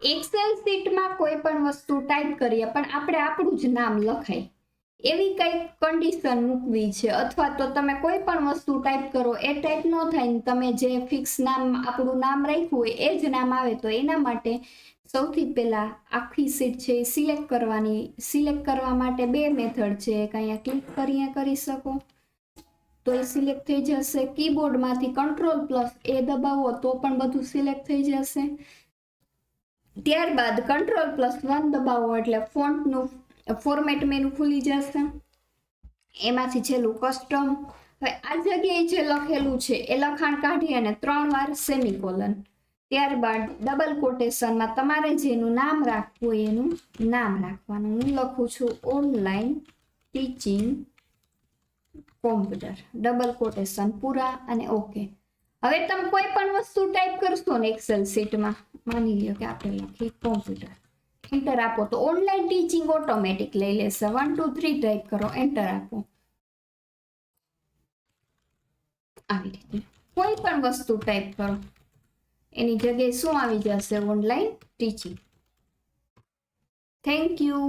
Excel શીટમાં કોઈ પણ વસ્તુ ટાઈપ કરીએ પણ આપણે આપણું જ નામ લખાય એવી કંઈક કન્ડિશન મૂકવી છે, અથવા તો તમે કોઈ પણ વસ્તુ ટાઈપ કરો એ ટાઈપ ન થાય ને તમે જે ફિક્સ નામ આપણું નામ રાખ્યું હોય એ જ નામ આવે, તો એના માટે સૌથી પહેલા આખી શીટ છે એ સિલેક્ટ કરવાની. સિલેક્ટ કરવા માટે બે મેથડ છે, એક અહીંયા ક્લિક કરીને કરી શકો તો એ સિલેક્ટ થઈ જશે, કીબોર્ડમાંથી Ctrl+A દબાવો તો પણ બધું સિલેક્ટ થઈ જશે. ત્યારબાદ Ctrl+1 દબાવો એટલે ફોન્ટનું ફોર્મેટ મેનુ ખુલી જશે. એમાંથી છેલ્લું કસ્ટમ. હવે આ જગ્યાએ જે લખેલું છે એ લખાણ કાઢી અને 3 વાર સેમિકોલન, ત્યારબાદ ડબલ કોટેશનમાં તમારે જેનું નામ રાખવું હોય એનું નામ રાખવાનું. હું લખું છું online teaching computer, double quotation પૂરા અને ઓકે. હવે તમે કોઈ પણ વસ્તુ ટાઈપ કરશો ને એક્સેલ શીટમાં, માની લો કે આપણે લખીએ કોમ્પ્યુટર, એન્ટર આપો તો ઓનલાઈન ટીચિંગ ઓટોમેટિક લઈ લેશે. 1 2 3 ટાઈપ કરો, એન્ટર આપો. આવી રીતે કોઈ પણ વસ્તુ ટાઈપ કરો એની જગ્યાએ શું આવી જશે? Online teaching. Thank you.